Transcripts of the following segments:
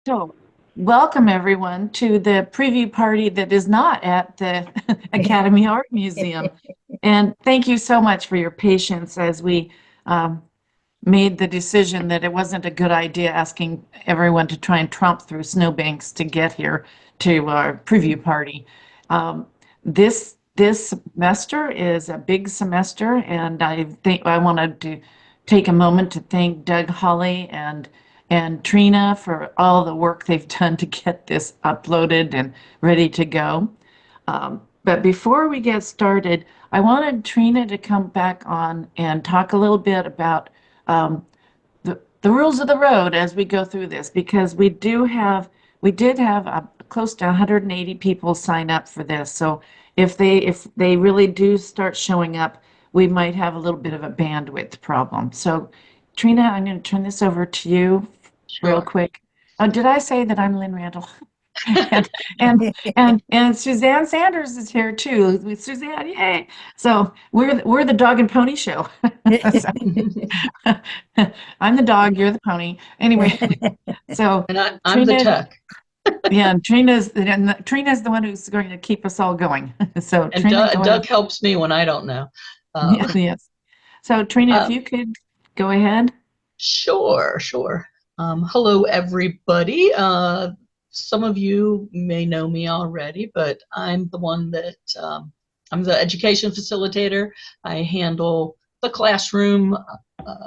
So, welcome everyone to the preview party that is not at the Academy Art Museum. And thank you so much for your patience as we um, made the decision that it wasn't a good idea asking everyone to try and tromp through snowbanks to get here to our preview party. Um, this semester is a big semester, and I think I wanted to take a moment to thank Doug Holly and Trina for all the work they've done to get this uploaded and ready to go. But before we get started, I wanted Trina to come back on and talk a little bit about um, the rules of the road as we go through this, because we did have close to 180 people sign up for this. So if they really do start showing up, we might have a little bit of a bandwidth problem. So Trina, I'm going to turn this over to you real Sure. quick. Did I say that I'm Lynn Randall? and and Suzanne Sanders is here too. With Suzanne, yay! So we're the dog and pony show. So, I'm the dog, you're the pony. Anyway, so And I'm the Trina, tech. yeah, Trina's the one who's going to keep us all going. So And Trina, go ahead. Doug helps me when I don't know. Um, Yeah, yes. So Trina, if um, you could go ahead. sure. Hello, everybody. Some of you may know me already, but I'm the one that I'm the education facilitator. I handle the classroom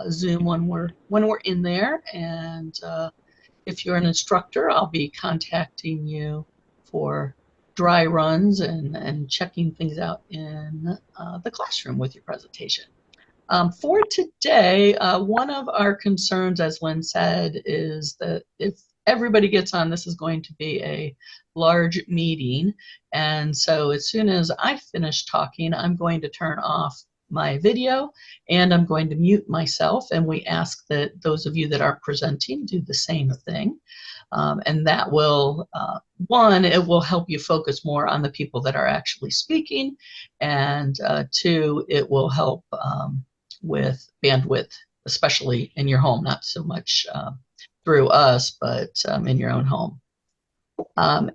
Zoom when we're in there, and if you're an instructor, I'll be contacting you for dry runs and checking things out in the classroom with your presentation. For today, one of our concerns, as Lynn said, is that if everybody gets on, this is going to be a large meeting. And so as soon as I finish talking, I'm going to turn off my video and I'm going to mute myself. And we ask that those of you that are presenting do the same thing. And that will, one, it will help you focus more on the people that are actually speaking. And two, it will help with bandwidth, especially in your home, not so much through us, but in your own home.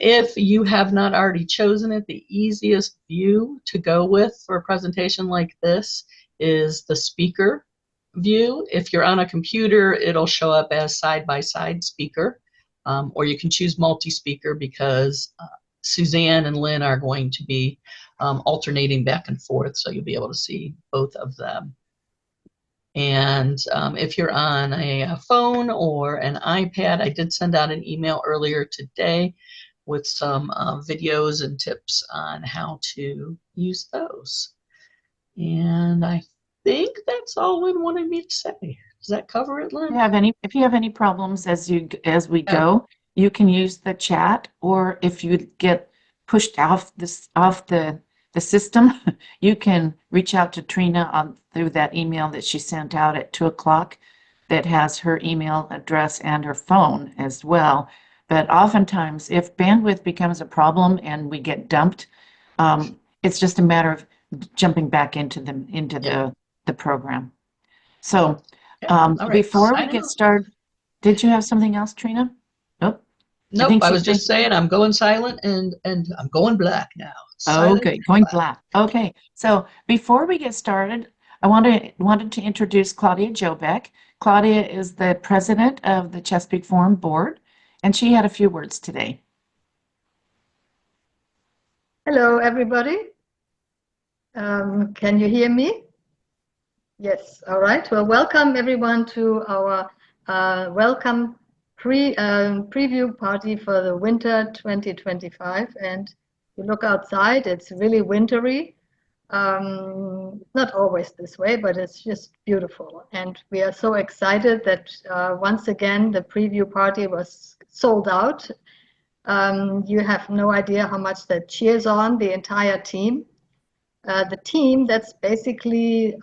If you have not already chosen it, the easiest view to go with for a presentation like this is the speaker view. If you're on a computer, it'll show up as side-by-side speaker, or you can choose multi-speaker because Suzanne and Lynn are going to be alternating back and forth, so you'll be able to see both of them. And if you're on a phone or an iPad, I did send out an email earlier today with some videos and tips on how to use those. And I think that's all Lynn wanted me to say. Does that cover it, Lynn? If you have any problems as we go, you can use the chat, or if you get pushed off the system, you can reach out to Trina through that email that she sent out at 2:00 that has her email address and her phone as well. But oftentimes, if bandwidth becomes a problem and we get dumped, it's just a matter of jumping back into the program. So All right. before we get started, did you have something else, Trina? Nope. Nope, I was just saying I'm going silent and I'm going black now. Okay, going black. Okay, so before we get started, I wanted to introduce Claudia Jobeck. Claudia is the president of the Chesapeake Forum board, and she had a few words today. Hello, everybody. Can you hear me? Yes, all right. Well, welcome everyone to our welcome preview party for the winter 2025. And you look outside, it's really wintry. Not always this way, but it's just beautiful. And we are so excited that once again, the preview party was sold out. You have no idea how much that cheers on the entire team. The team, that's basically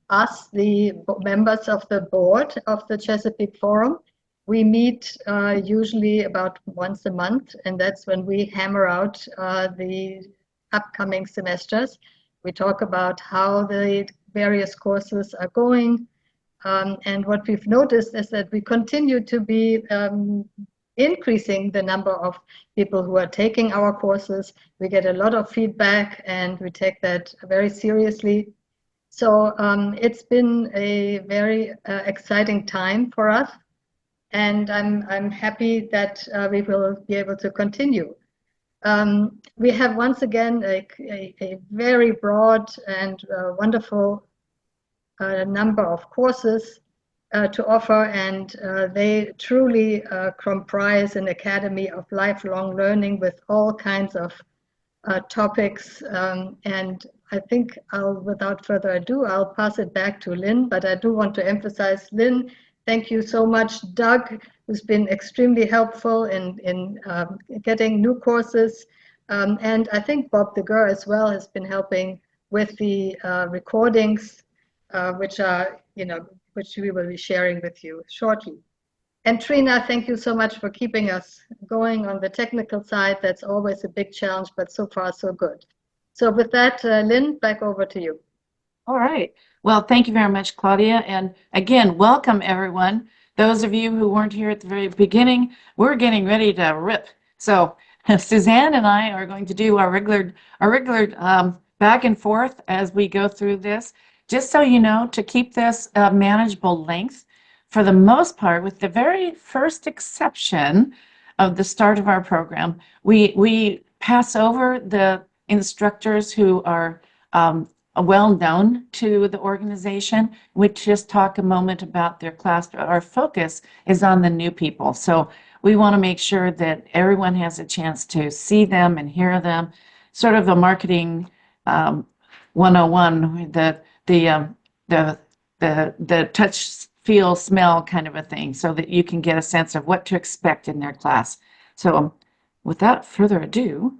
us, the members of the board of the Chesapeake Forum. We meet usually about once a month, and that's when we hammer out the upcoming semesters. We talk about how the various courses are going. And what we've noticed is that we continue to be increasing the number of people who are taking our courses. We get a lot of feedback and we take that very seriously. So it's been a very exciting time for us, and I'm happy that we will be able to continue. We have once again a very broad and wonderful number of courses to offer, and they truly comprise an academy of lifelong learning with all kinds of topics. And I think without further ado, I'll pass it back to Lynn, but I do want to emphasize, Lynn, thank you so much. Doug, who's been extremely helpful in getting new courses. And I think Bob the Gur as well has been helping with the recordings, which we will be sharing with you shortly. And Trina, thank you so much for keeping us going on the technical side. That's always a big challenge, but so far so good. So with that, Lynn, back over to you. All right. Well, thank you very much, Claudia. And again, welcome everyone. Those of you who weren't here at the very beginning, we're getting ready to rip. So Suzanne and I are going to do our regular back and forth as we go through this. Just so you know, to keep this manageable length, for the most part, with the very first exception of the start of our program, we pass over the instructors who are well known to the organization. We just talk a moment about their class. Our focus is on the new people. So we want to make sure that everyone has a chance to see them and hear them. Sort of a marketing 101, the touch, feel, smell kind of a thing, so that you can get a sense of what to expect in their class. So without further ado,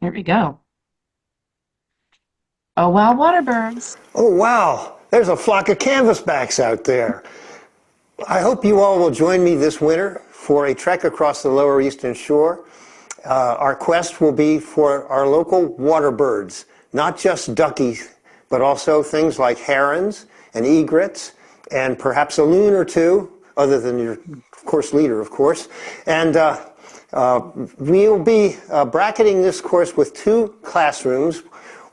here we go. Oh, wow, waterbirds. Oh, wow. There's a flock of canvasbacks out there. I hope you all will join me this winter for a trek across the Lower Eastern Shore. Our quest will be for our local waterbirds, not just duckies, but also things like herons and egrets, and perhaps a loon or two, other than your course leader, of course. And we'll be bracketing this course with 2 classrooms,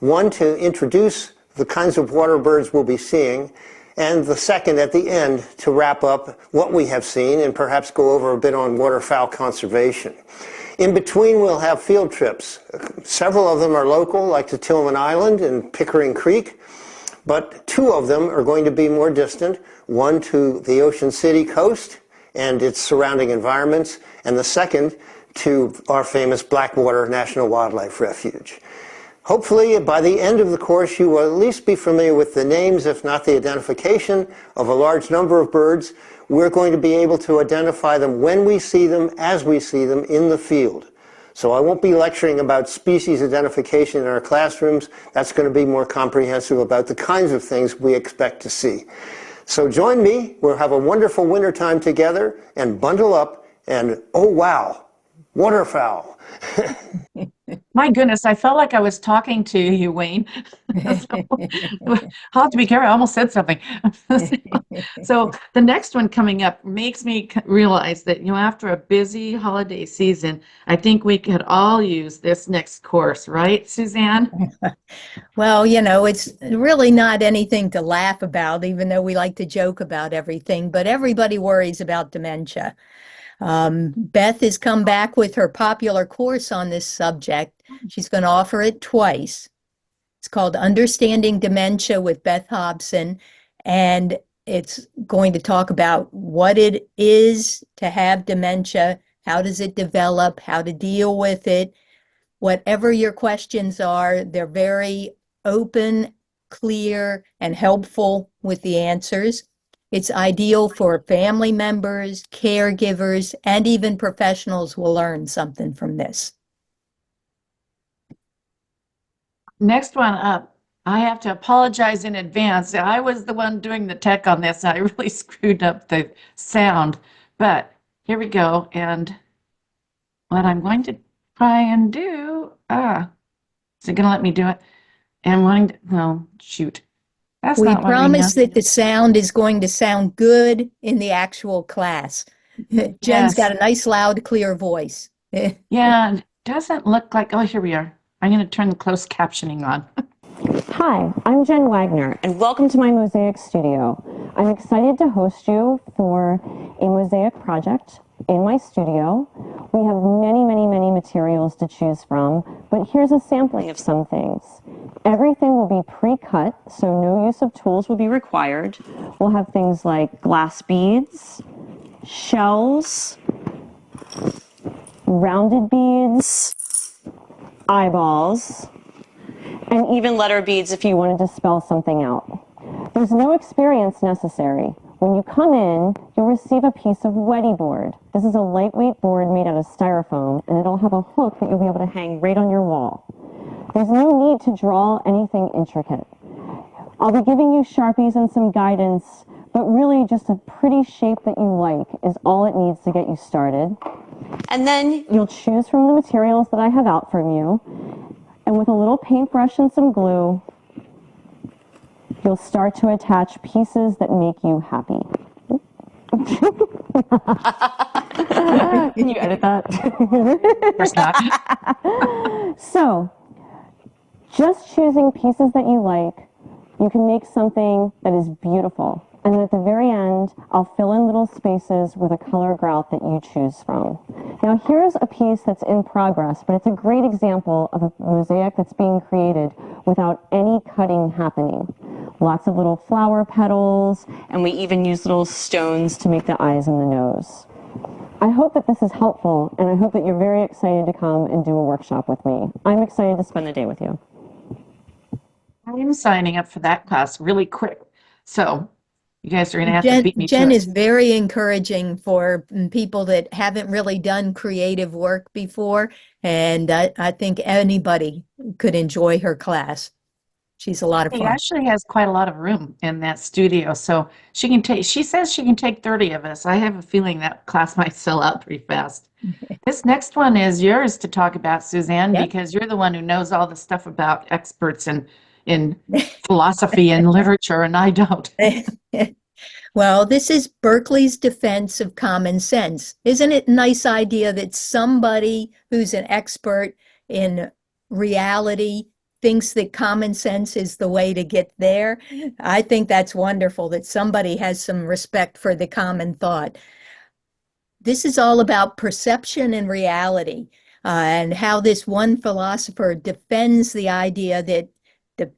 one to introduce the kinds of water birds we'll be seeing, and the second at the end to wrap up what we have seen and perhaps go over a bit on waterfowl conservation. In between, we'll have field trips. Several of them are local, like to Tillman Island and Pickering Creek, but 2 of them are going to be more distant, one to the Ocean City coast and its surrounding environments, and the second to our famous Blackwater National Wildlife Refuge. Hopefully, by the end of the course, you will at least be familiar with the names, if not the identification, of a large number of birds. We're going to be able to identify them when we see them, as we see them in the field. So I won't be lecturing about species identification in our classrooms. That's going to be more comprehensive about the kinds of things we expect to see. So join me. We'll have a wonderful winter time together, and bundle up, and oh wow, waterfowl. My goodness, I felt like I was talking to you, Wayne. So, I'll have to be careful. I almost said something. So the next one coming up makes me realize that, after a busy holiday season, I think we could all use this next course, right, Suzanne? Well, it's really not anything to laugh about, even though we like to joke about everything, but everybody worries about dementia. Beth has come back with her popular course on this subject. She's going to offer it twice. It's called Understanding Dementia with Beth Hobson, and it's going to talk about what it is to have dementia, how does it develop, how to deal with it. Whatever your questions are, they're very open, clear, and helpful with the answers. It's ideal for family members, caregivers, and even professionals will learn something from this. Next one up, I have to apologize in advance. I was the one doing the tech on this. I really screwed up the sound, but here we go. And what I'm going to try and do, is it going to let me do it? And no, shoot. That's We not what promise we that the sound is going to sound good in the actual class. Jen's Yes. got a nice, loud, clear voice. Yeah, it doesn't look like, oh, here we are. I'm going to turn the closed captioning on. Hi, I'm Jen Wagner, and welcome to my Mosaic studio. I'm excited to host you for a mosaic project in my studio. We have many materials to choose from, but here's a sampling of some things. Everything will be pre-cut, so no use of tools will be required. We'll have things like glass beads, shells, rounded beads, eyeballs, and even letter beads if you wanted to spell something out. There's no experience necessary. When you come in, you'll receive a piece of Weddy board. This is a lightweight board made out of styrofoam, and it'll have a hook that you'll be able to hang right on your wall. There's no need to draw anything intricate. I'll be giving you Sharpies and some guidance, but really just a pretty shape that you like is all it needs to get you started. And then you'll choose from the materials that I have out from you, and with a little paintbrush and some glue, you'll start to attach pieces that make you happy. Can you edit that? Of course not. So, just choosing pieces that you like, you can make something that is beautiful. And then at the very end, I'll fill in little spaces with a color grout that you choose from. Now here's a piece that's in progress, but it's a great example of a mosaic that's being created without any cutting happening. Lots of little flower petals, and we even use little stones to make the eyes and the nose. I hope that this is helpful, and I hope that you're very excited to come and do a workshop with me. I'm excited to spend the day with you. I'm signing up for that class really quick. So you guys are going to have to beat me to Jen it. is very encouraging for people that haven't really done creative work before, and I think anybody could enjoy her class. She's a lot of She fun. actually has quite a lot of room in that studio, so she says she can take 30 of us. I have a feeling that class might sell out pretty fast. This next one is yours to talk about, Suzanne, Yep. because you're the one who knows all the stuff about experts in philosophy and literature, and I don't. Well, this is Berkeley's defense of common sense. Isn't it a nice idea that somebody who's an expert in reality thinks that common sense is the way to get there? I think that's wonderful that somebody has some respect for the common thought. This is all about perception and reality, and how this one philosopher defends the idea that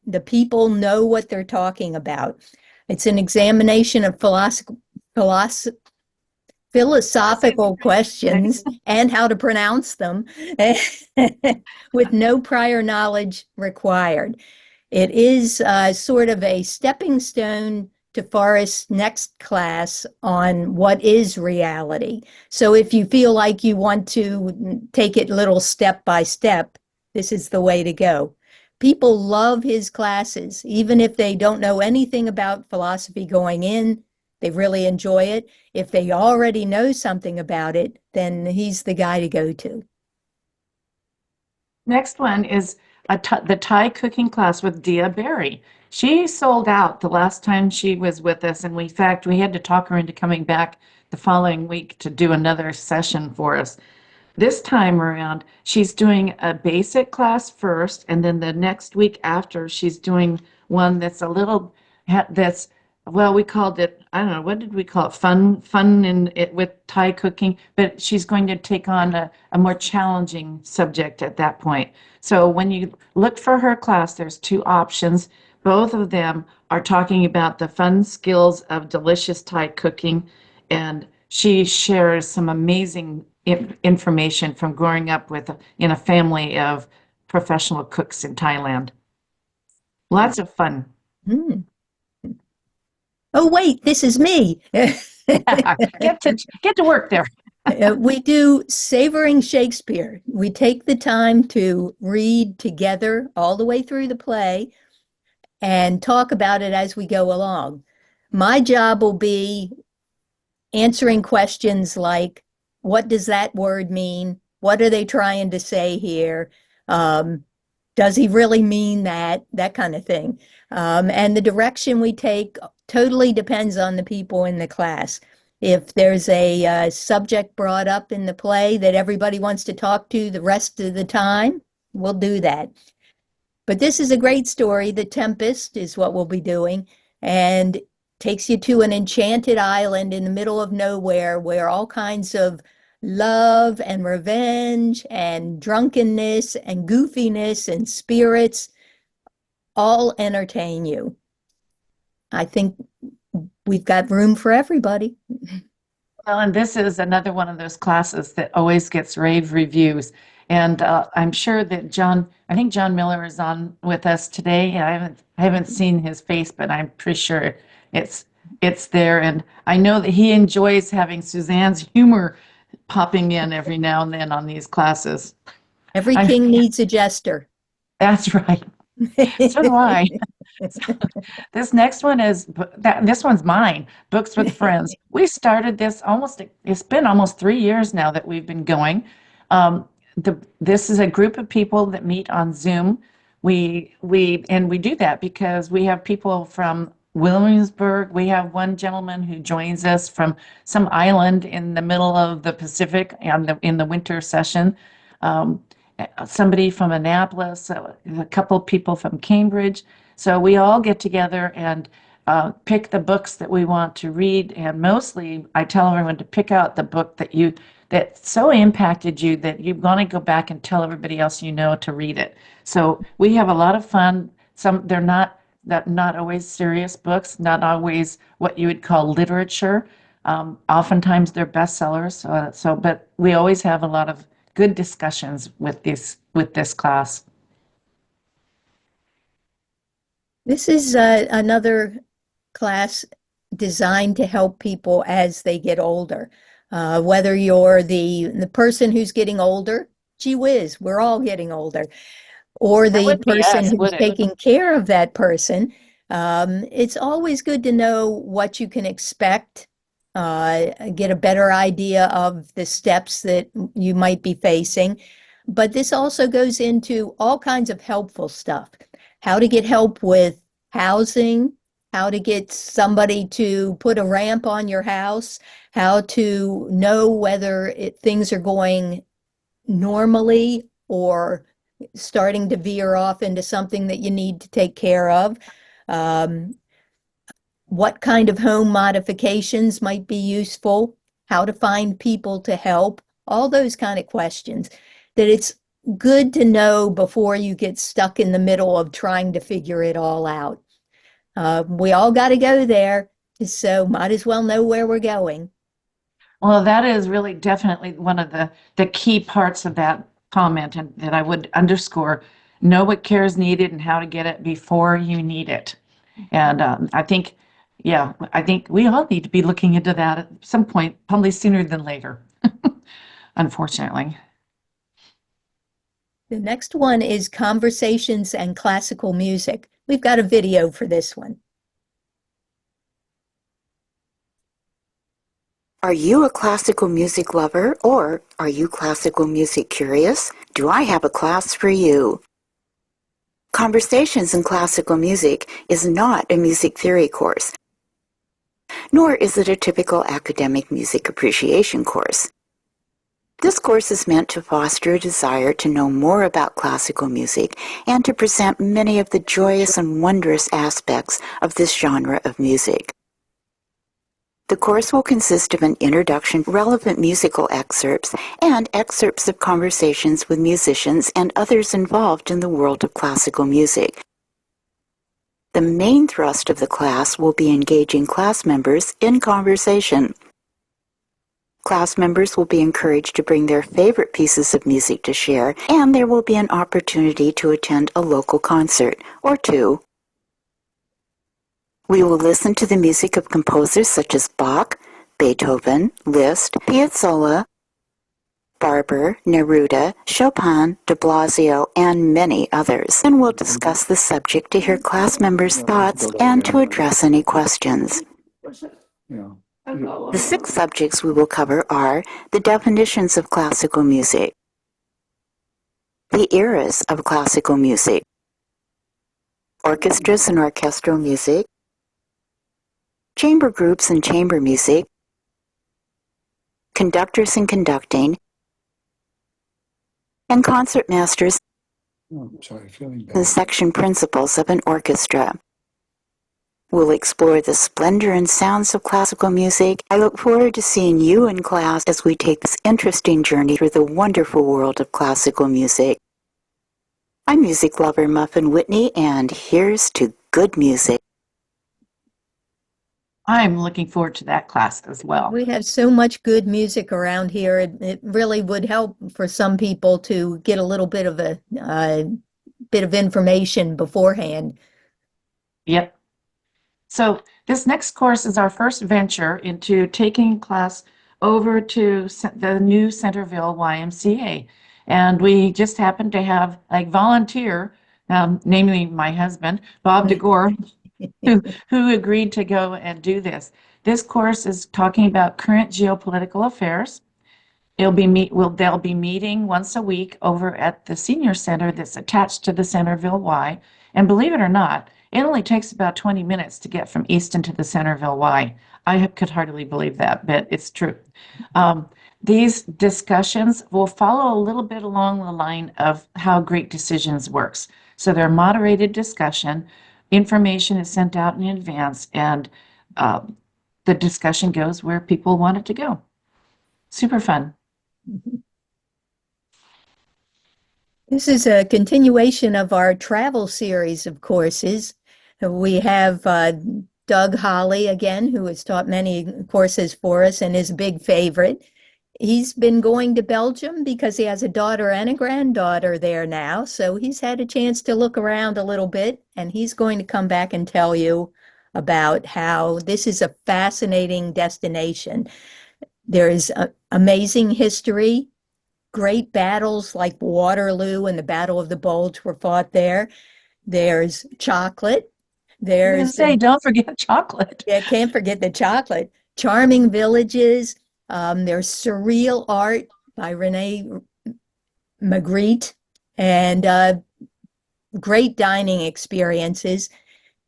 the people know what they're talking about. It's an examination of philosophical questions and how to pronounce them with no prior knowledge required. It is sort of a stepping stone to Forrest's next class on what is reality. So if you feel like you want to take it little step by step, this is the way to go. People love his classes, even if they don't know anything about philosophy going in, they really enjoy it. If they already know something about it, then he's the guy to go to. Next one is the Thai cooking class with Dia Berry. She sold out the last time she was with us, and in fact, we had to talk her into coming back the following week to do another session for us. This time around, she's doing a basic class first, and then the next week after, she's doing one that's a little, that's, well, we called it, I don't know, what did we call it? Fun in it with Thai cooking, but she's going to take on a more challenging subject at that point. So when you look for her class, there's two options. Both of them are talking about the fun skills of delicious Thai cooking, and she shares some amazing information from growing up in a family of professional cooks in Thailand. Lots of fun. Mm. Oh, wait, this is me. Get to work there. We do Savoring Shakespeare. We take the time to read together all the way through the play and talk about it as we go along. My job will be answering questions like, what does that word mean? What are they trying to say here? Does he really mean that? That kind of thing. And the direction we take totally depends on the people in the class. If there's a subject brought up in the play that everybody wants to talk to the rest of the time, we'll do that. But this is a great story. The Tempest is what we'll be doing, and takes you to an enchanted island in the middle of nowhere where all kinds of love and revenge and drunkenness and goofiness and spirits all entertain you. I think we've got room for everybody. Well, and this is another one of those classes that always gets rave reviews. And I'm sure that I think John Miller is on with us today. I haven't seen his face, but I'm pretty sure it's there. And I know that he enjoys having Suzanne's humor popping in every now and then on these classes. Every king needs a jester. That's right. So do I. This next one this one's mine, Books with Friends. We started this it's been almost 3 years now that we've been going. This is a group of people that meet on Zoom. We do that because we have people from Williamsburg. We have one gentleman who joins us from some island in the middle of the Pacific in the winter session. Somebody from Annapolis, a couple people from Cambridge. So we all get together and pick the books that we want to read. And mostly I tell everyone to pick out the book that so impacted you that you want to go back and tell everybody else you know to read it. So we have a lot of fun. They're not always serious books, not always what you would call literature. Oftentimes they're bestsellers. But we always have a lot of good discussions with this class. This is another class designed to help people as they get older. Whether you're the person who's getting older, gee whiz, we're all getting older, or the person who's taking care of that person, it's always good to know what you can expect, get a better idea of the steps that you might be facing. But this also goes into all kinds of helpful stuff. How to get help with housing, how to get somebody to put a ramp on your house, how to know whether things are going normally or starting to veer off into something that you need to take care of. What kind of home modifications might be useful, how to find people to help, all those kind of questions that it's good to know before you get stuck in the middle of trying to figure it all out. We all got to go there, so might as well know where we're going. Well, that is really definitely one of the key parts of that comment, and that I would underscore: know what care is needed and how to get it before you need it. And I think we all need to be looking into that at some point, probably sooner than later, unfortunately. The next one is conversations and classical music. We've got a video for this one. Are you a classical music lover, or are you classical music curious? Do I have a class for you? Conversations in Classical Music is not a music theory course, nor is it a typical academic music appreciation course. This course is meant to foster a desire to know more about classical music and to present many of the joyous and wondrous aspects of this genre of music. The course will consist of an introduction, relevant musical excerpts, and excerpts of conversations with musicians and others involved in the world of classical music. The main thrust of the class will be engaging class members in conversation. Class members will be encouraged to bring their favorite pieces of music to share, and there will be an opportunity to attend a local concert or two. We will listen to the music of composers such as Bach, Beethoven, Liszt, Piazzolla, Barber, Neruda, Chopin, de Blasio, and many others. And we'll discuss the subject to hear class members' thoughts and to address any questions. The 6 subjects we will cover are the definitions of classical music, the eras of classical music, orchestras and orchestral music, chamber groups and chamber music, conductors and conducting, and concertmasters and section principals of an orchestra. We'll explore the splendor and sounds of classical music. I look forward to seeing you in class as we take this interesting journey through the wonderful world of classical music. I'm music lover Muffin Whitney, and here's to good music. I'm looking forward to that class as well. We have so much good music around here. It really would help for some people to get a little bit of a bit of information beforehand. Yep. So this next course is our first venture into taking class over to the new Centerville YMCA. And we just happened to have a volunteer, namely my husband, Bob DeGore, who agreed to go and do this. This course is talking about current geopolitical affairs. They'll be meeting once a week over at the senior center that's attached to the Centerville Y. And believe it or not, it only takes about 20 minutes to get from Easton to the Centerville Y. I could hardly believe that, but it's true. These discussions will follow a little bit along the line of how Great Decisions works. So they're moderated discussion. Information is sent out in advance, and the discussion goes where people want it to go. Super fun. This is a continuation of our travel series of courses. We have Doug Holly again, who has taught many courses for us and is a big favorite. He's been going to Belgium because he has a daughter and a granddaughter there now, so he's had a chance to look around a little bit, and he's going to come back and tell you about how this is a fascinating destination. There is amazing history. Great battles like Waterloo and the Battle of the Bulge were fought there. There's chocolate. Don't forget chocolate. Yeah, can't forget the chocolate. Charming villages. There's surreal art by Rene Magritte, and great dining experiences.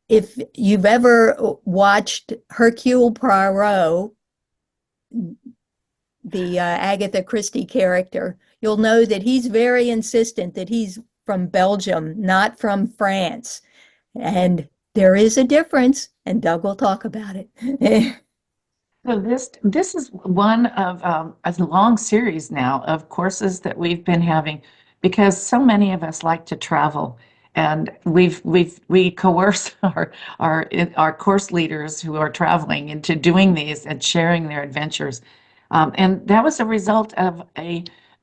If you've ever watched Hercule Poirot, the Agatha Christie character, you'll know that he's very insistent that he's from Belgium, not from France. And there is a difference, and Doug will talk about it. So this is one of a long series now of courses that we've been having, because so many of us like to travel, and we coerce our course leaders who are traveling into doing these and sharing their adventures. And that was a result of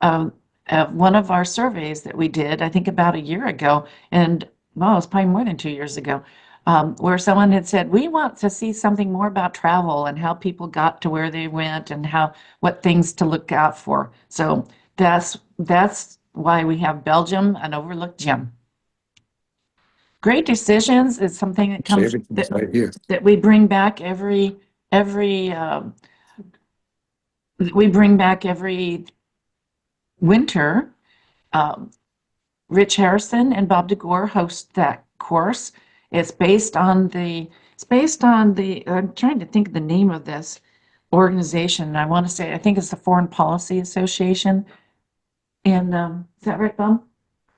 one of our surveys that we did, I think about a year ago, and well, it's probably more than 2 years ago, where someone had said, we want to see something more about travel and how people got to where they went and what things to look out for. So that's why we have Belgium, an overlooked gem. Great Decisions is something that comes that we bring back every winter. Rich Harrison and Bob DeGore host that course. It's based on the, I'm trying to think of the name of this organization. I think it's the Foreign Policy Association. And is that right, Bob?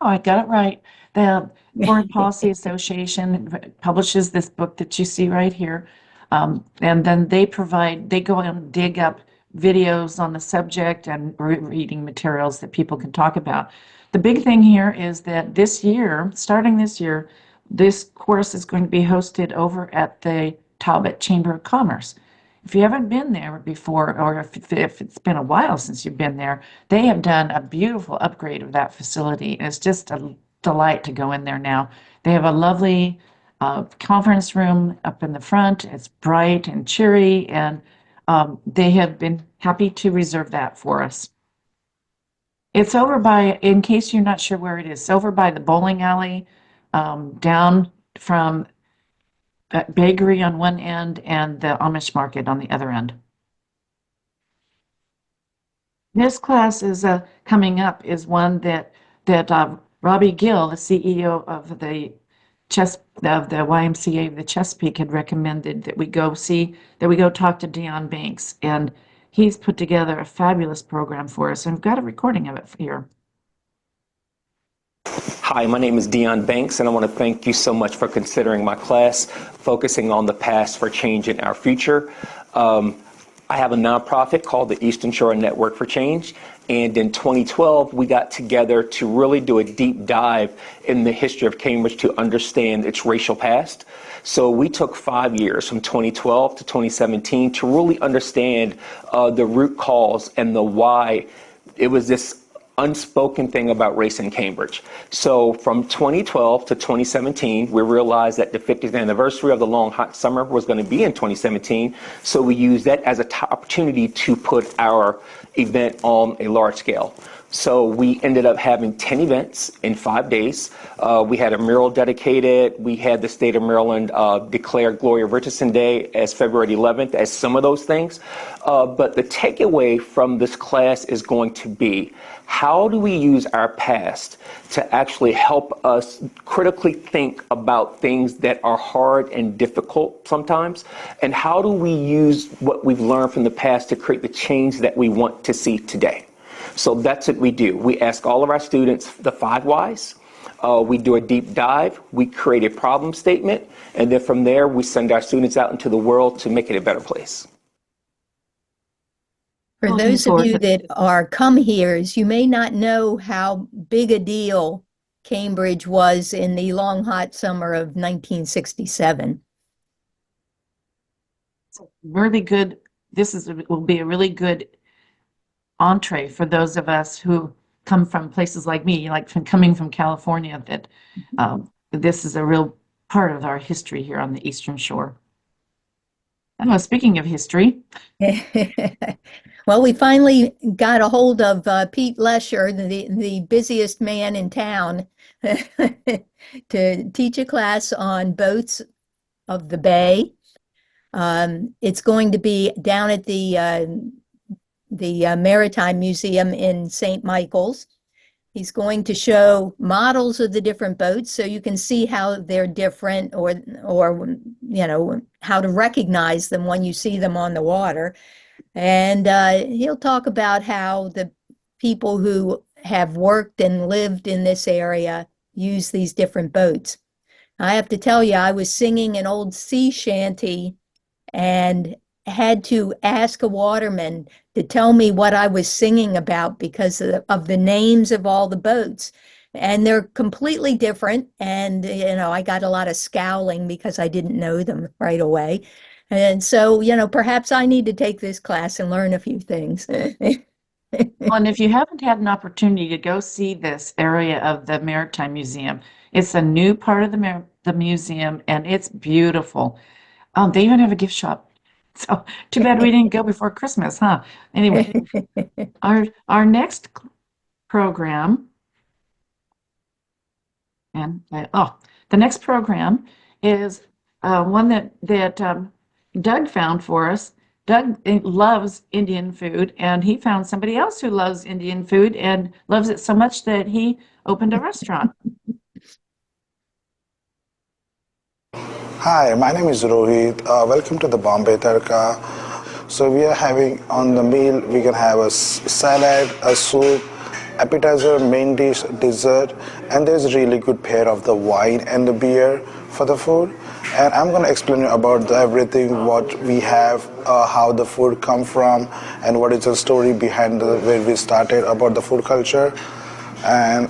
Oh, I got it right. The Foreign Policy Association publishes this book that you see right here. And then they go and dig up videos on the subject and reading materials that people can talk about. The big thing here is that starting this year, this course is going to be hosted over at the Talbot Chamber of Commerce. If you haven't been there before, or if it's been a while since you've been there, they have done a beautiful upgrade of that facility. It's just a delight to go in there now. They have a lovely conference room up in the front. It's bright and cheery, and they have been happy to reserve that for us. It's over by, in case you're not sure where it is, over by the bowling alley, down from Bakery on one end and the Amish market on the other end. This class is coming up is one that Robbie Gill, the CEO of the YMCA of the Chesapeake, had recommended that we go talk to Dion Banks. And he's put together a fabulous program for us, and we've got a recording of it here. Hi, my name is Dion Banks, and I want to thank you so much for considering my class, focusing on the past for changing our future. I have a nonprofit called the Eastern Shore Network for Change, and in 2012, we got together to really do a deep dive in the history of Cambridge to understand its racial past. So we took 5 years, from 2012 to 2017, to really understand the root cause and the why it was this unspoken thing about race in Cambridge. So from 2012 to 2017, we realized that the 50th anniversary of the Long Hot Summer was going to be in 2017. So we used that as an opportunity to put our event on a large scale. So we ended up having 10 events in 5 days. We had a mural dedicated. We had the state of Maryland declare Gloria Richardson Day as February 11th as some of those things. But the takeaway from this class is going to be, how do we use our past to actually help us critically think about things that are hard and difficult sometimes? And how do we use what we've learned from the past to create the change that we want to see today? So that's what we do. We ask all of our students the 5 whys. We do a deep dive. We create a problem statement. And then from there, we send our students out into the world to make it a better place. For those of you that are come-heres, you may not know how big a deal Cambridge was in the long, hot summer of 1967. Really good. Will be a really good entree for those of us who come from places like me, like coming from California, that this is a real part of our history here on the Eastern Shore. And speaking of history. Well, we finally got a hold of Pete Lesher, the busiest man in town, to teach a class on boats of the bay. It's going to be down at the Maritime Museum in St. Michael's. He's going to show models of the different boats so you can see how they're different, or you know, how to recognize them when you see them on the water. And he'll talk about how the people who have worked and lived in this area use these different boats. I have to tell you, I was singing an old sea shanty and had to ask a waterman to tell me what I was singing about because of the names of all the boats. And they're completely different. And, you know, I got a lot of scowling because I didn't know them right away. And so, you know, perhaps I need to take this class and learn a few things. Well, and if you haven't had an opportunity to go see this area of the Maritime Museum, it's a new part of the museum, and it's beautiful. They even have a gift shop. So too bad we didn't go before Christmas, huh? Anyway, our next program, and the next program is one that Doug found for us. Doug loves Indian food, and he found somebody else who loves Indian food and loves it so much that he opened a restaurant. Hi, my name is Rohit. Welcome to the Bombay Tarka. So we are having on the meal, we can have a salad, a soup, appetizer, main dish, dessert, and there's a really good pair of the wine and the beer for the food. And I'm going to explain you about everything, what we have, how the food come from, and what is the story behind where we started about the food culture. And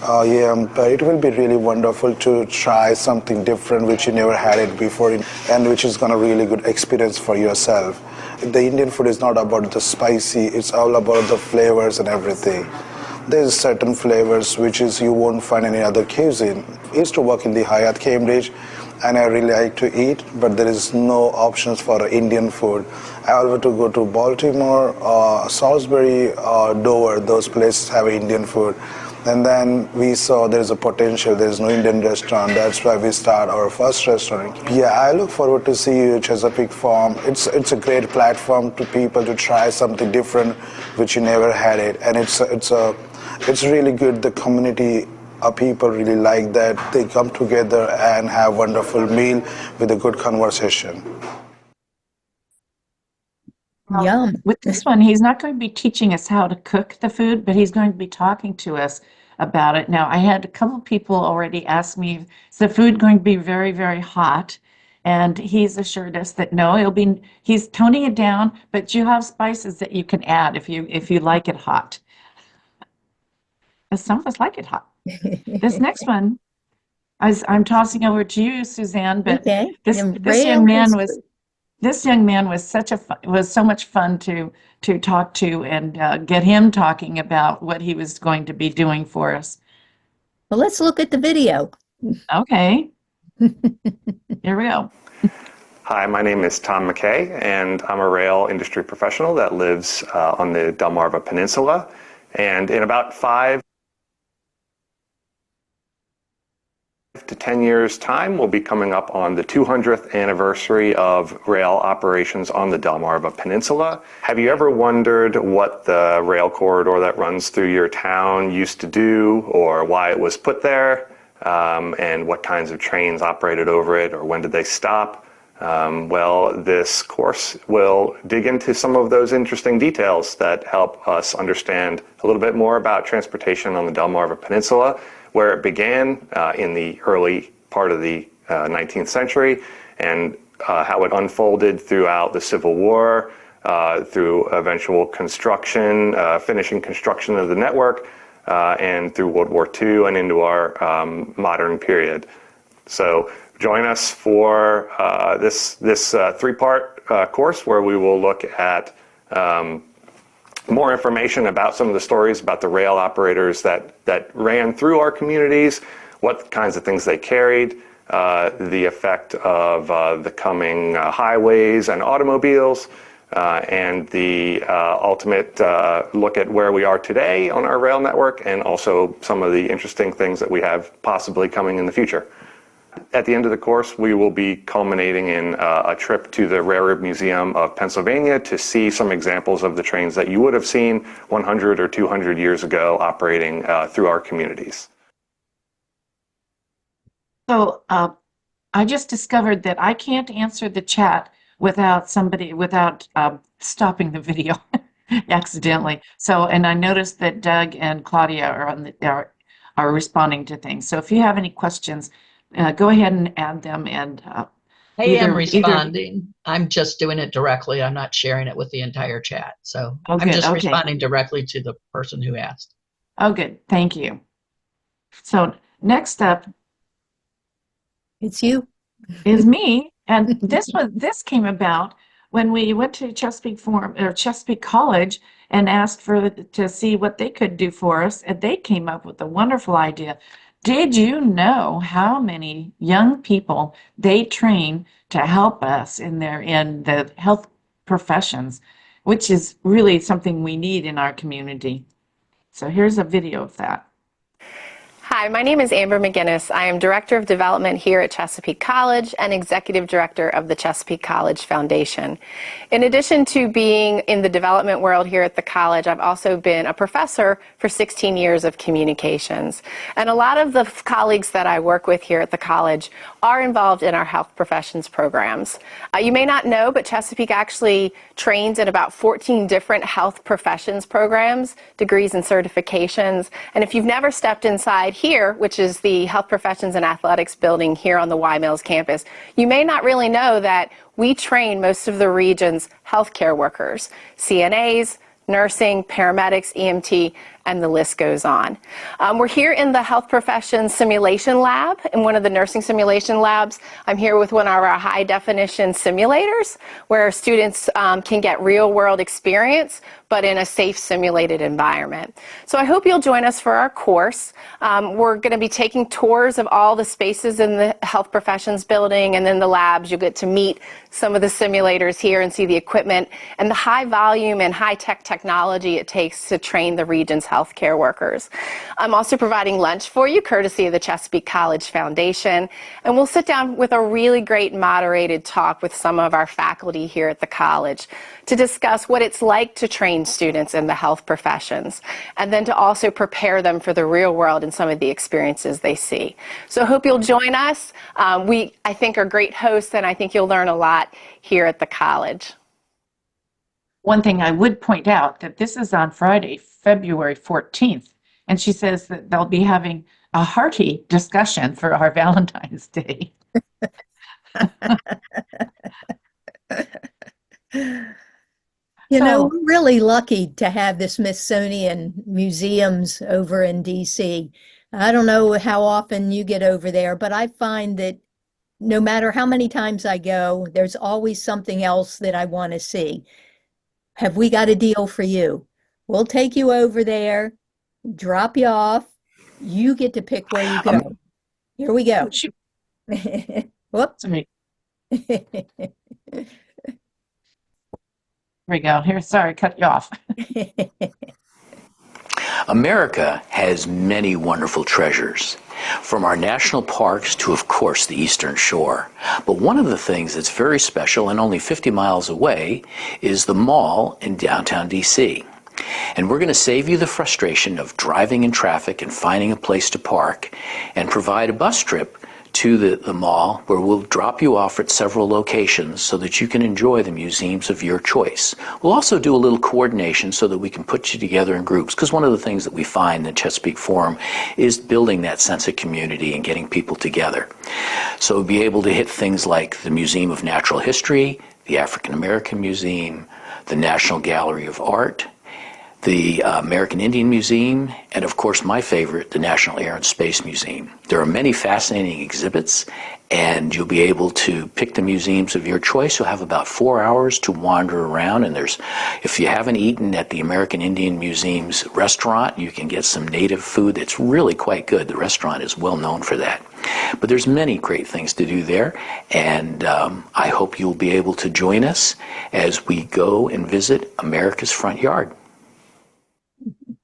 but it will be really wonderful to try something different which you never had it before, and which is going to really good experience for yourself. The Indian food is not about the spicy, it's all about the flavors and everything. There's certain flavors which is you won't find any other cuisine. I used to work in the Hyatt Cambridge, and I really like to eat, but there is no options for Indian food. I always to go to Baltimore, Salisbury, Dover. Those places have Indian food. And then we saw there's a potential, there's no Indian restaurant. That's why we start our first restaurant. Yeah, I look forward to see you at Chesapeake Forum. It's a great platform to people to try something different, which you never had it. And it's really good. The community people really like that. They come together and have wonderful meal with a good conversation. Yum. With this one, he's not going to be teaching us how to cook the food, but he's going to be talking to us about it. Now, I had a couple people already ask me, is the food going to be very, very hot? And he's assured us that no, he's toning it down, but you have spices that you can add if you like it hot. Some of us like it hot. This next one, I'm tossing over to you, Suzanne, but Okay. this And this rail young man history. was was so much fun to talk to and get him talking about what he was going to be doing for us. Well, let's look at the video. Okay, here we go. Hi, my name is Tom McKay, and I'm a rail industry professional that lives on the Delmarva Peninsula. And in about 5 to 10 years' time, we'll be coming up on the 200th anniversary of rail operations on the Delmarva Peninsula. Have you ever wondered what the rail corridor that runs through your town used to do, or why it was put there, and what kinds of trains operated over it, or when did they stop? Well, this course will dig into some of those interesting details that help us understand a little bit more about transportation on the Delmarva Peninsula, where it began in the early part of the 19th century, and how it unfolded throughout the Civil War, through eventual construction, finishing construction of the network, and through World War II and into our modern period. So join us for this three-part course where we will look at more information about some of the stories about the rail operators that ran through our communities, what kinds of things they carried, the effect of the coming highways and automobiles, and the ultimate look at where we are today on our rail network, and also some of the interesting things that we have possibly coming in the future. At the end of the course, we will be culminating in a trip to the Railroad Museum of Pennsylvania to see some examples of the trains that you would have seen 100 or 200 years ago operating through our communities. So I just discovered that I can't answer the chat without stopping the video accidentally. So, and I noticed that Doug and Claudia are responding to things. So if you have any questions, go ahead and add them, and I am responding. I'm just doing it directly. I'm not sharing it with the entire chat. So Oh, I'm good. just Okay. responding directly to the person who asked. Oh, good. Thank you. So next up It's you. is me, and this came about when we went to Chesapeake Forum or Chesapeake College and asked to see what they could do for us, and they came up with a wonderful idea. Did you know how many young people they train to help us in the health professions, which is really something we need in our community? So here's a video of that. Hi, my name is Amber McGinnis. I am Director of Development here at Chesapeake College and Executive Director of the Chesapeake College Foundation. In addition to being in the development world here at the college, I've also been a professor for 16 years of communications. And a lot of the colleagues that I work with here at the college are involved in our health professions programs. You may not know, but Chesapeake actually trains in about 14 different health professions programs, degrees and certifications. And if you've never stepped inside here, which is the Health Professions and Athletics building here on the Y Mills campus, you may not really know that we train most of the region's healthcare workers, CNAs, nursing, paramedics, EMT, and the list goes on. We're here in the Health Professions Simulation Lab, in one of the nursing simulation labs. I'm here with one of our high definition simulators where students can get real world experience, but in a safe simulated environment. So I hope you'll join us for our course. We're going to be taking tours of all the spaces in the Health Professions building, and then the labs. You'll get to meet some of the simulators here and see the equipment and the high volume and high tech technology it takes to train the region's healthcare workers. I'm also providing lunch for you, courtesy of the Chesapeake College Foundation, and we'll sit down with a really great moderated talk with some of our faculty here at the college to discuss what it's like to train students in the health professions, and then to also prepare them for the real world and some of the experiences they see. So I hope you'll join us. I think are great hosts, and I think you'll learn a lot here at the college. one thing I would point out that this is on Friday, February 14th, and she says that they'll be having a hearty discussion for our Valentine's Day. You know, So- we're really lucky to have the Smithsonian museums over in DC. I don't know how often you get over there, but I find that no matter how many times I go, there's always something else that I want to see. Have we got a deal for you? We'll take you over there, drop you off. You get to pick where you go. Here we go. Shoot, Whoops. sorry. Here we go. Here, sorry, cut you off. America has many wonderful treasures, from our national parks to, of course, the Eastern Shore. But one of the things that's very special and only 50 miles away is the mall in downtown DC. And we're going to save you the frustration of driving in traffic and finding a place to park and provide a bus trip to the mall where we'll drop you off at several locations so that you can enjoy the museums of your choice. We'll also do a little coordination so that we can put you together in groups, because one of the things that we find in the Chesapeake Forum is building that sense of community and getting people together. So we'll be able to hit things like the Museum of Natural History, the African American Museum, the National Gallery of Art, the American Indian Museum, and of course my favorite, the National Air and Space Museum. There are many fascinating exhibits, and you'll be able to pick the museums of your choice. You'll have about 4 hours to wander around, and if you haven't eaten at the American Indian Museum's restaurant, you can get some native food that's really quite good. The restaurant is well known for that. But there's many great things to do there, and I hope you'll be able to join us as we go and visit America's Front Yard.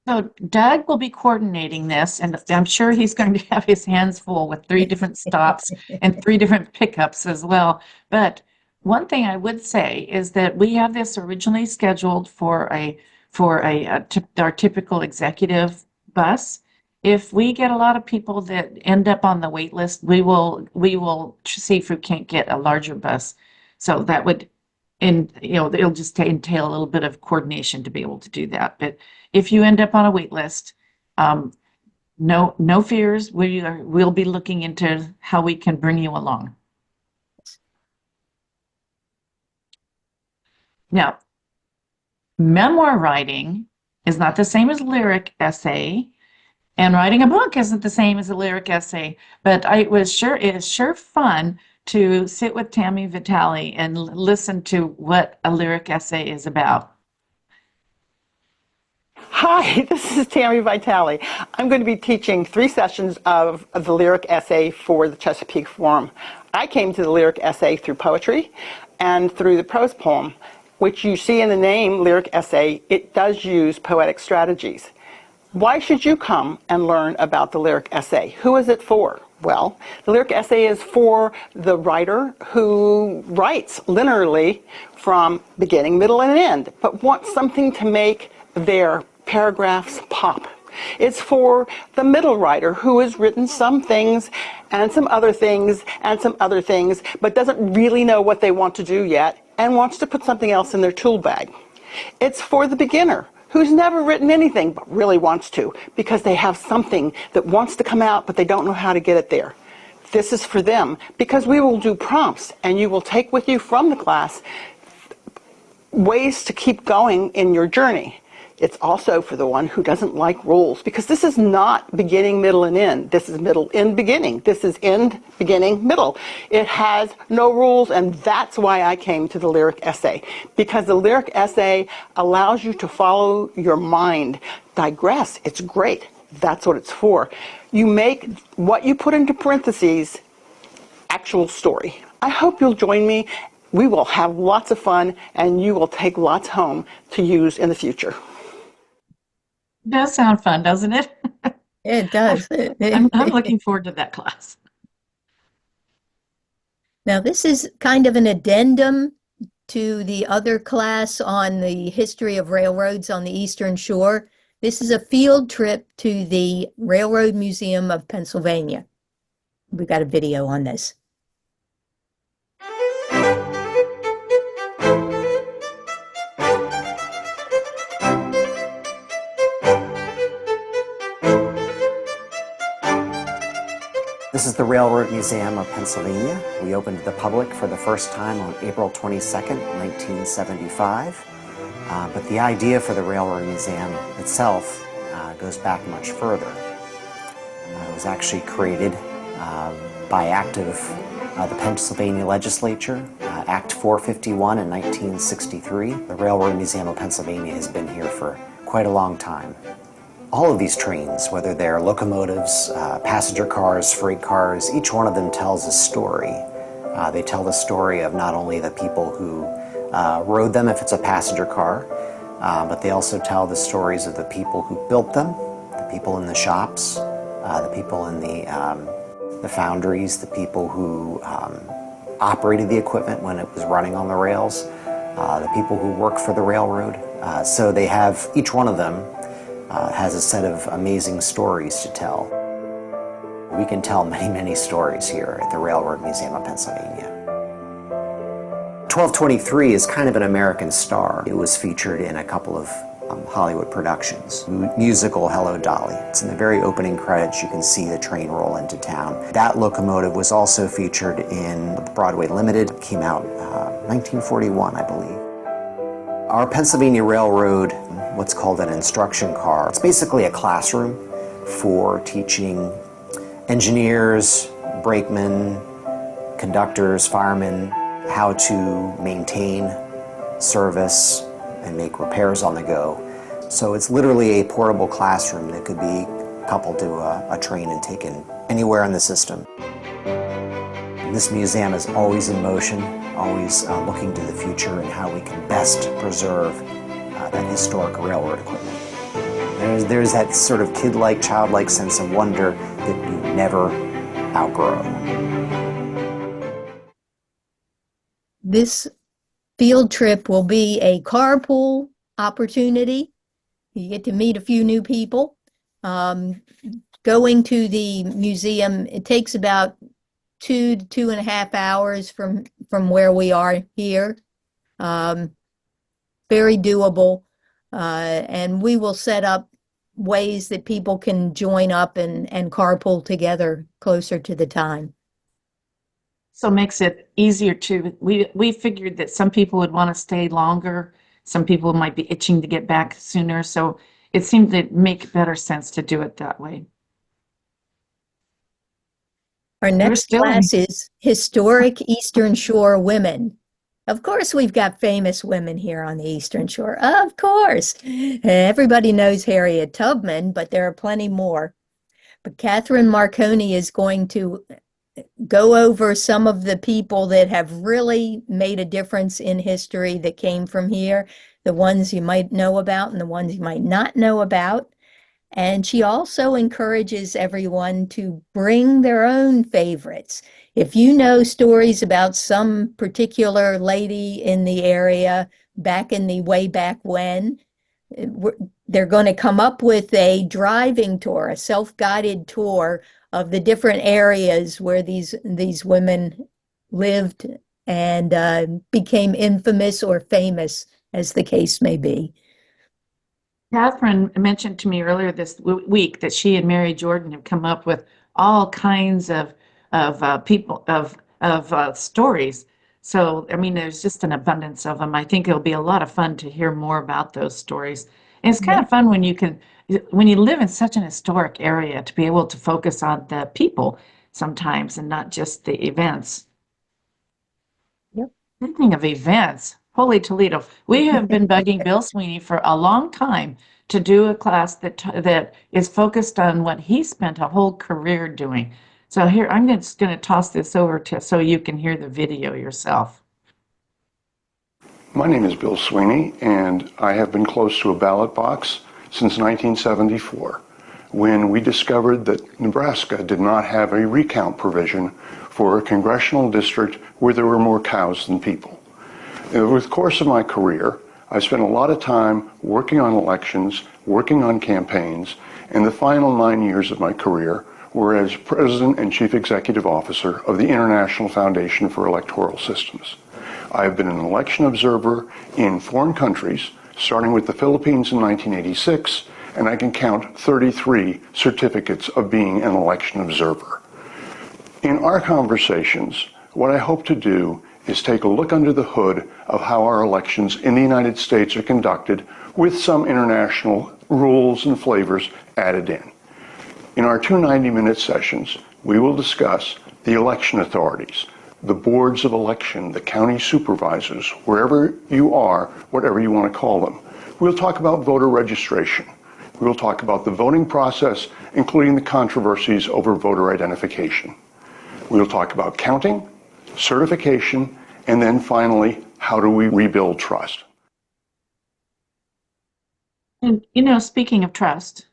So Doug will be coordinating this, and I'm sure he's going to have his hands full with 3 different stops and 3 different pickups as well. But one thing I would say is that we have this originally scheduled for our typical executive bus. If we get a lot of people that end up on the wait list, we will see if we can't get a larger bus. So that would, and it'll just entail a little bit of coordination to be able to do that. But if you end up on a wait list, no fears. We'll be looking into how we can bring you along. Now, memoir writing is not the same as lyric essay, and writing a book isn't the same as a lyric essay. But it is sure fun to sit with Tammy Vitale and listen to what a lyric essay is about. Hi, this is Tammy Vitale. I'm going to be teaching 3 sessions of the lyric essay for the Chesapeake Forum. I came to the lyric essay through poetry and through the prose poem, which you see in the name lyric essay. It does use poetic strategies. Why should you come and learn about the lyric essay? Who is it for? Well, the lyric essay is for the writer who writes linearly from beginning, middle, and end, but wants something to make their paragraphs pop. It's for the middle writer who has written some things and some other things and some other things, but doesn't really know what they want to do yet and wants to put something else in their tool bag. It's for the beginner who's never written anything but really wants to, because they have something that wants to come out but they don't know how to get it there. This is for them, because we will do prompts and you will take with you from the class ways to keep going in your journey. It's also for the one who doesn't like rules, because this is not beginning, middle, and end. This is middle, end, beginning. This is end, beginning, middle. It has no rules, and that's why I came to the lyric essay, because the lyric essay allows you to follow your mind. Digress, it's great. That's what it's for. You make what you put into parentheses actual story. I hope you'll join me. We will have lots of fun, and you will take lots home to use in the future. It does sound fun, doesn't it? It does. I'm looking forward to that class. Now, this is kind of an addendum to the other class on the history of railroads on the Eastern Shore. This is a field trip to the Railroad Museum of Pennsylvania. We've got a video on this. This is the Railroad Museum of Pennsylvania. We opened to the public for the first time on April 22nd, 1975. But the idea for the Railroad Museum itself goes back much further. It was actually created by act of the Pennsylvania legislature, Act 451 in 1963. The Railroad Museum of Pennsylvania has been here for quite a long time. All of these trains, whether they're locomotives, passenger cars, freight cars, each one of them tells a story. They tell the story of not only the people who rode them, if it's a passenger car, but they also tell the stories of the people who built them, the people in the shops, the people in the foundries, the people who operated the equipment when it was running on the rails, the people who work for the railroad. So they have, each one of them has a set of amazing stories to tell. We can tell many, many stories here at the Railroad Museum of Pennsylvania. 1223 is kind of an American star. It was featured in a couple of Hollywood productions. Musical Hello Dolly. It's in the very opening credits. You can see the train roll into town. That locomotive was also featured in Broadway Limited. It came out 1941, I believe. Our Pennsylvania Railroad, what's called an instruction car, it's basically a classroom for teaching engineers, brakemen, conductors, firemen, how to maintain, service, and make repairs on the go. So it's literally a portable classroom that could be coupled to a train and taken anywhere in the system. This museum is always in motion, always looking to the future and how we can best preserve that historic railroad equipment. There's that sort of kid-like, childlike sense of wonder that you never outgrow. This field trip will be a carpool opportunity. You get to meet a few new people. Going to the museum, it takes about 2 to 2.5 hours from where we are here. Very doable. And we will set up ways that people can join up and carpool together closer to the time. So it makes it easier to, we figured that some people would want to stay longer. Some people might be itching to get back sooner. So it seemed to make better sense to do it that way. Our next class is Historic Eastern Shore Women. Of course, we've got famous women here on the Eastern Shore. Of course. Everybody knows Harriet Tubman, but there are plenty more. But Catherine Marconi is going to go over some of the people that have really made a difference in history that came from here, the ones you might know about and the ones you might not know about. And she also encourages everyone to bring their own favorites. If you know stories about some particular lady in the area back in the way back when, they're going to come up with a driving tour, a self-guided tour of the different areas where these women lived and became infamous or famous, as the case may be. Catherine mentioned to me earlier this week that she and Mary Jordan have come up with all kinds of stories. So, I mean, there's just an abundance of them. I think it'll be a lot of fun to hear more about those stories. And it's kind of fun when you live in such an historic area to be able to focus on the people sometimes and not just the events. Yep. Speaking of events, holy Toledo, we have been bugging Bill Sweeney for a long time to do a class that is focused on what he spent a whole career doing. So here, I'm just going to toss this over to so you can hear the video yourself. My name is Bill Sweeney, and I have been close to a ballot box since 1974, when we discovered that Nebraska did not have a recount provision for a congressional district where there were more cows than people. Over the course of my career, I spent a lot of time working on elections, working on campaigns, and the final 9 years of my career were as President and Chief Executive Officer of the International Foundation for Electoral Systems. I have been an election observer in foreign countries, starting with the Philippines in 1986, and I can count 33 certificates of being an election observer. In our conversations, what I hope to do is take a look under the hood of how our elections in the United States are conducted with some international rules and flavors added in. In our two 90-minute sessions, we will discuss the election authorities, the boards of election, the county supervisors, wherever you are, whatever you want to call them. We'll talk about voter registration. We will talk about the voting process, including the controversies over voter identification. We will talk about counting, certification, and then finally, how do we rebuild trust? And speaking of trust,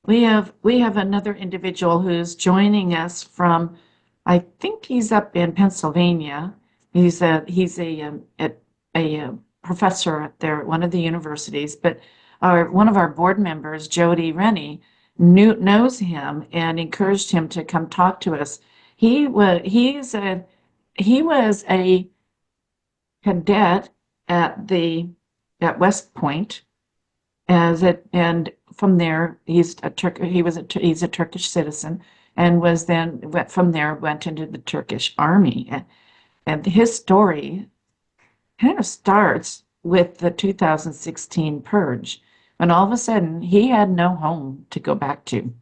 we have another individual who's joining us from, I think he's up in Pennsylvania. He's a professor at one of the universities, but one of our board members, Jody Rennie, knows him and encouraged him to come talk to us. He was a cadet at West Point and from there he's a Turkish citizen and went from there went into the Turkish army, and his story kind of starts with the 2016 purge, when all of a sudden he had no home to go back to.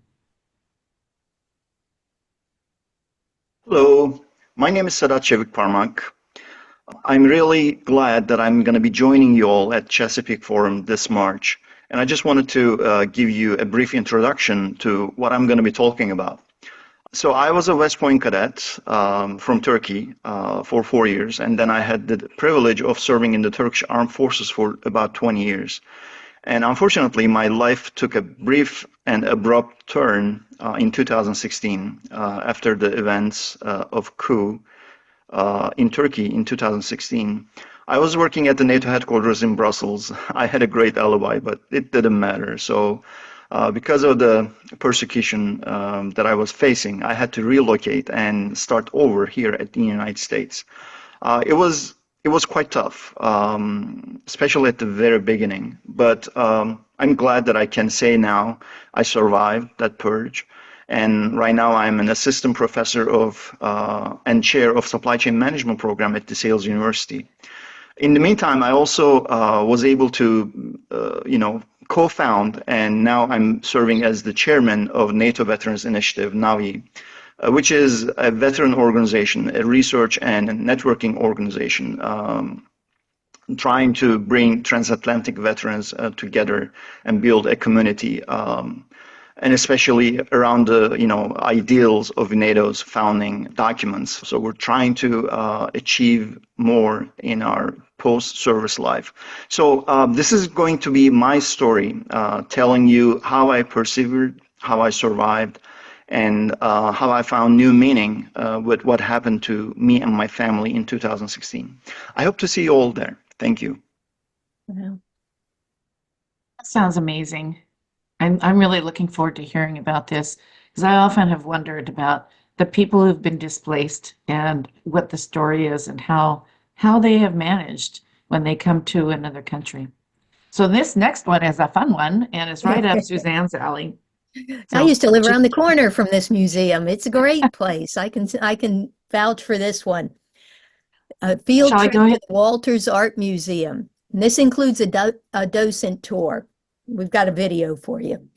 Hello, my name is Sedat Çevik Parmak. I'm really glad that I'm going to be joining you all at Chesapeake Forum this March. And I just wanted to give you a brief introduction to what I'm going to be talking about. So I was a West Point cadet from Turkey for 4 years, and then I had the privilege of serving in the Turkish Armed Forces for about 20 years. And unfortunately, my life took a brief and abrupt turn in 2016 after the events of coup in Turkey in 2016. I was working at the NATO headquarters in Brussels. I had a great alibi, but it didn't matter. So because of the persecution that I was facing, I had to relocate and start over here at the United States. It was quite tough, especially at the very beginning. But I'm glad that I can say now I survived that purge. And right now I'm an assistant professor and chair of supply chain management program at DeSales University. In the meantime, I also was able to, co-found, and now I'm serving as the chairman of NATO Veterans Initiative, NAVI, which is a veteran organization, a research and networking organization, trying to bring transatlantic veterans together and build a community, and especially around the ideals of NATO's founding documents. So we're trying to achieve more in our post-service life. So this is going to be my story, telling you how I persevered, how I survived, and how I found new meaning with what happened to me and my family in 2016. I hope to see you all there. Thank you. Wow. That sounds amazing. I'm really looking forward to hearing about this, because I often have wondered about the people who've been displaced and what the story is and how they have managed when they come to another country. So this next one is a fun one, and it's right up Suzanne's alley. I used to live around the corner from this museum. It's a great place. I can vouch for this one. A field trip to the Walters Art Museum. And this includes a docent tour. We've got a video for you.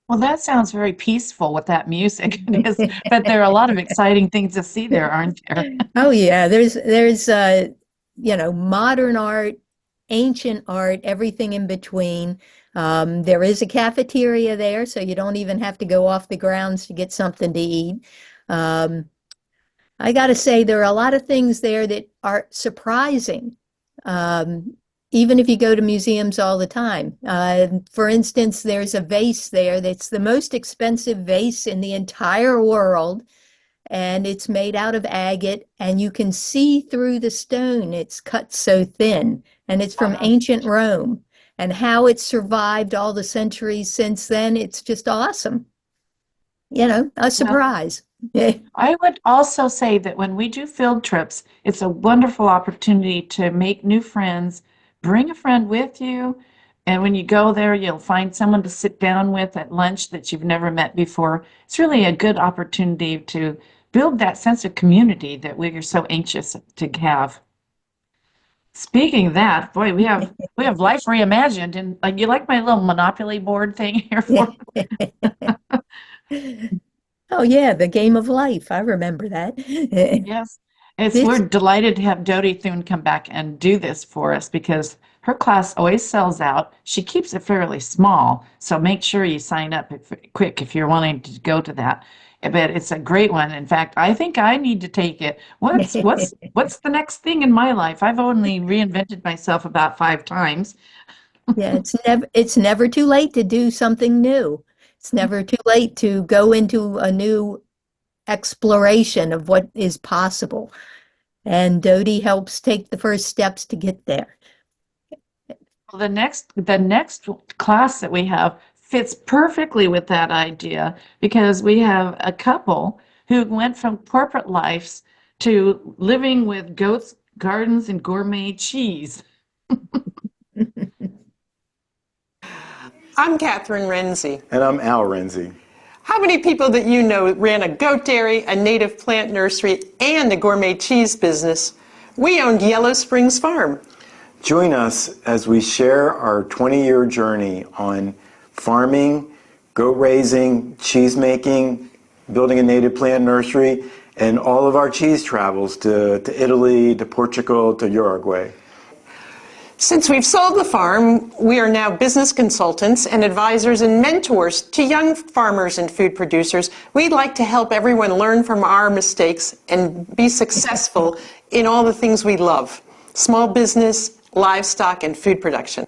Well, that sounds very peaceful with that music. It is, but there are a lot of exciting things to see there, aren't there? Oh yeah, there's modern art, ancient art, everything in between. There is a cafeteria there, so you don't even have to go off the grounds to get something to eat. Um, I got to say, there are a lot of things there that are surprising, um, even if you go to museums all the time. For instance, there's a vase there that's the most expensive vase in the entire world, and it's made out of agate, and you can see through the stone. It's cut so thin, and it's from ancient Rome. And how it's survived all the centuries since then, it's just awesome. A surprise. I would also say that when we do field trips, it's a wonderful opportunity to make new friends. Bring a friend with you, and when you go there, you'll find someone to sit down with at lunch that you've never met before. It's really a good opportunity to build that sense of community that we're so anxious to have. Speaking of that, boy, we have life reimagined, and like you like my little Monopoly board thing here for Oh yeah, the game of life. I remember that. Yes. We're delighted to have Dodie Thune come back and do this for us because her class always sells out. She keeps it fairly small, so make sure you sign up quick if you're wanting to go to that. But it's a great one. In fact, I think I need to take it. What's the next thing in my life? I've only reinvented myself about 5 times. Yeah, it's never too late to do something new. It's never too late to go into a new exploration of what is possible. And Dodie helps take the first steps to get there. Well, the next class that we have fits perfectly with that idea because we have a couple who went from corporate lives to living with goats, gardens, and gourmet cheese. I'm Catherine Renzi. And I'm Al Renzi. How many people that you know ran a goat dairy, a native plant nursery, and a gourmet cheese business? We owned Yellow Springs Farm. Join us as we share our 20-year journey on farming, goat raising, cheese making, building a native plant nursery, and all of our cheese travels to Italy, to Portugal, to Uruguay. Since we've sold the farm, we are now business consultants and advisors and mentors to young farmers and food producers. We'd like to help everyone learn from our mistakes and be successful in all the things we love: small business, livestock, and food production.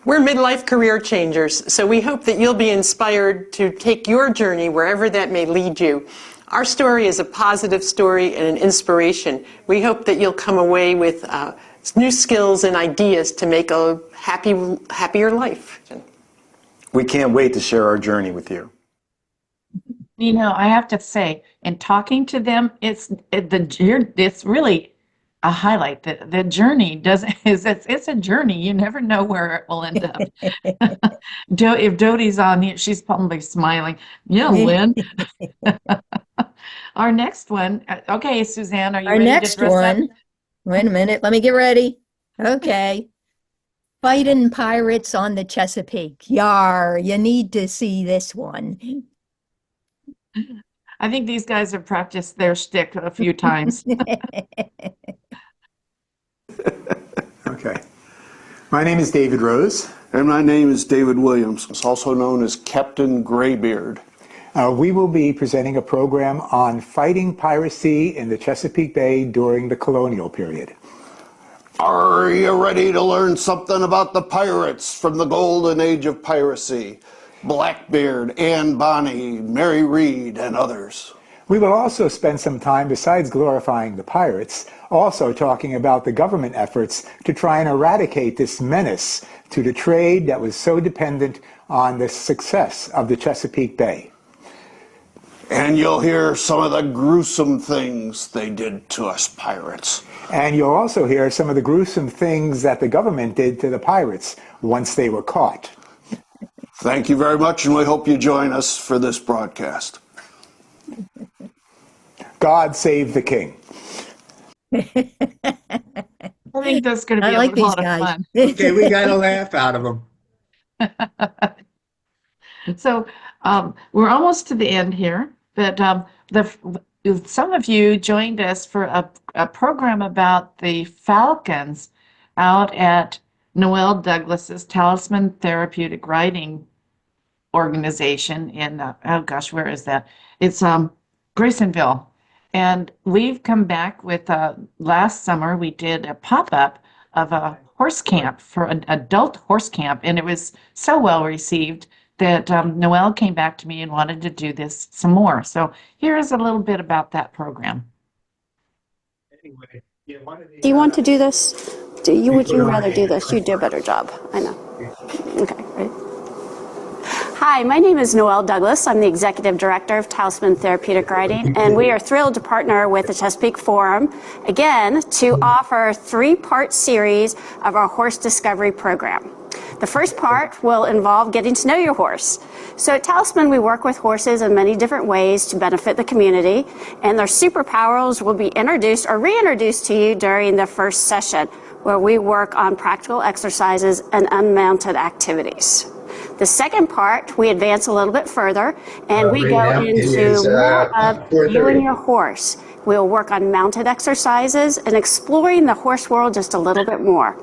We're midlife career changers, so we hope that you'll be inspired to take your journey wherever that may lead you. Our story is a positive story and an inspiration. We hope that you'll come away with new skills and ideas to make a happier life. We can't wait to share our journey with you. I have to say, in talking to them, it's really a highlight. The journey it's a journey. You never know where it will end up. If Dodie's on here, she's probably smiling. Yeah, Lynn. Our next one. Okay, Suzanne, are you ready to dress up? Wait a minute, let me get ready. Okay. Fighting pirates on the Chesapeake. Yar, you need to see this one. I think these guys have practiced their shtick a few times. Okay. My name is David Rose. And my name is David Williams, also known as Captain Graybeard. We will be presenting a program on fighting piracy in the Chesapeake Bay during the colonial period. Are you ready to learn something about the pirates from the golden age of piracy? Blackbeard, Anne Bonny, Mary Read, and others. We will also spend some time, besides glorifying the pirates, also talking about the government efforts to try and eradicate this menace to the trade that was so dependent on the success of the Chesapeake Bay. And you'll hear some of the gruesome things they did to us pirates. And you'll also hear some of the gruesome things that the government did to the pirates once they were caught. Thank you very much, and we hope you join us for this broadcast. God save the king. I think that's going to be a lot of fun. Okay, we got a laugh out of them. So we're almost to the end here, but some of you joined us for a program about the falcons out at Noel Douglas's Talisman Therapeutic Riding organization in, oh gosh, where is that? It's Graysonville. And we've come back with, last summer, we did a pop-up of a horse camp for an adult horse camp, and it was so well received that Noelle came back to me and wanted to do this some more. So here is a little bit about that program. Do you want to do this? Would you rather do this? You'd do a better job. I know. Okay, ready? Hi, my name is Noelle Douglas. I'm the Executive Director of Talisman Therapeutic Riding, and we are thrilled to partner with the Chesapeake Forum, again, to offer a 3-part series of our horse discovery program. The first part will involve getting to know your horse. So at Talisman, we work with horses in many different ways to benefit the community, and their superpowers will be introduced or reintroduced to you during the first session, where we work on practical exercises and unmounted activities. The second part, we advance a little bit further, and we go into more of you and your horse. We'll work on mounted exercises and exploring the horse world just a little bit more.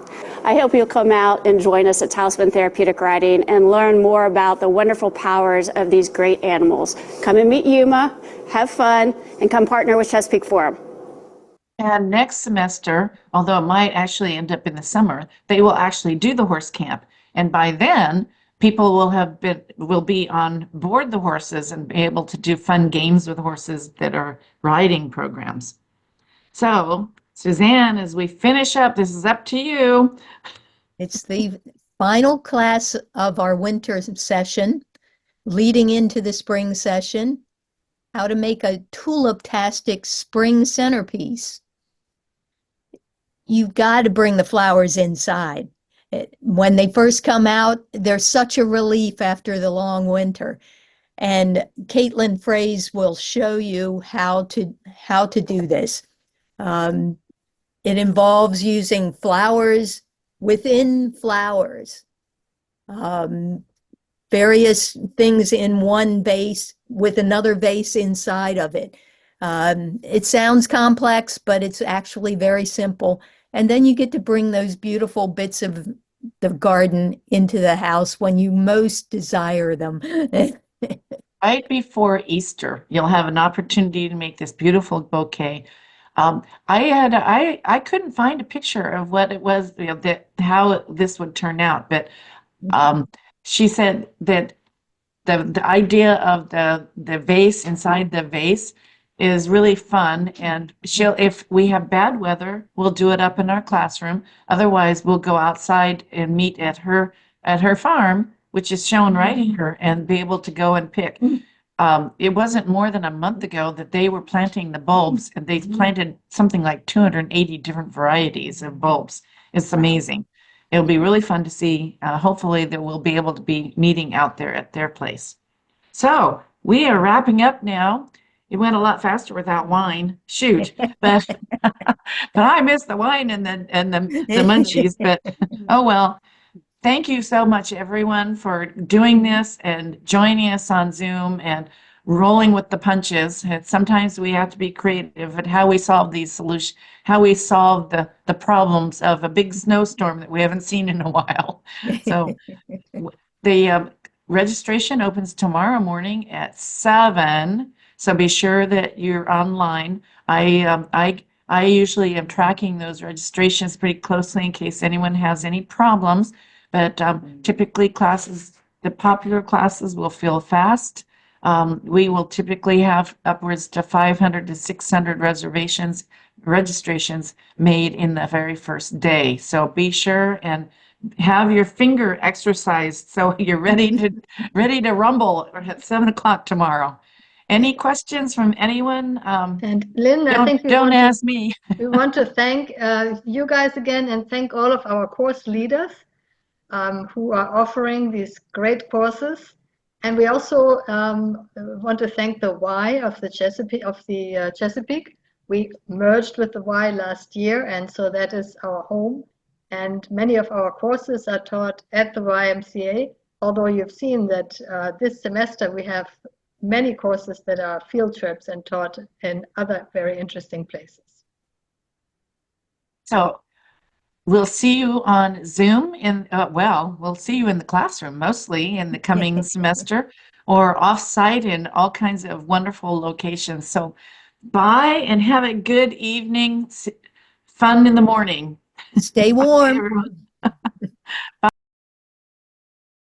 I hope you'll come out and join us at Talisman Therapeutic Riding and learn more about the wonderful powers of these great animals. Come and meet Yuma, have fun, and come partner with Chesapeake Forum. And next semester, although it might actually end up in the summer, they will actually do the horse camp. And by then, people will be on board the horses and be able to do fun games with horses that are riding programs. So, Suzanne, as we finish up, this is up to you. It's the final class of our winter session, leading into the spring session, how to make a tulip-tastic spring centerpiece. You've got to bring the flowers inside. When they first come out, they're such a relief after the long winter. And Caitlin Fraze will show you how to do this. It involves using flowers within flowers, various things in one vase with another vase inside of it. It sounds complex, but it's actually very simple. And then you get to bring those beautiful bits of the garden into the house when you most desire them. Right before Easter, you'll have an opportunity to make this beautiful bouquet. I couldn't find a picture of what it was, how this would turn out, but she said that the idea of the vase inside the vase is really fun, and if we have bad weather, we'll do it up in our classroom. Otherwise, we'll go outside and meet at her farm, which is shown right here, and be able to go and pick. It wasn't more than a month ago that they were planting the bulbs, and they planted something like 280 different varieties of bulbs. It's amazing. It'll be really fun to see. Hopefully that we'll be able to be meeting out there at their place. So we are wrapping up now. It went a lot faster without wine. Shoot, but I miss the wine and the munchies. But oh well. Thank you so much, everyone, for doing this and joining us on Zoom and rolling with the punches. And sometimes we have to be creative at how we solve these solutions, how we solve the problems of a big snowstorm that we haven't seen in a while. So the registration opens tomorrow morning at 7. So be sure that you're online. I usually am tracking those registrations pretty closely in case anyone has any problems. But typically the popular classes will fill fast. We will typically have upwards to 500 to 600 registrations made in the very first day. So be sure and have your finger exercised so you're ready to rumble at 7 o'clock tomorrow. Any questions from anyone? And Lynn, I think don't ask me. We want to thank you guys again and thank all of our course leaders who are offering these great courses. And we also want to thank the Y of the Chesapeake. We merged with the Y last year, and so that is our home. And many of our courses are taught at the YMCA. although you've seen that this semester we have many courses that are field trips and taught in other very interesting places. So we'll see you on Zoom we'll see you in the classroom mostly in the coming semester, or off-site in all kinds of wonderful locations. So bye and have a good evening. Fun in the morning. Stay warm. Everyone.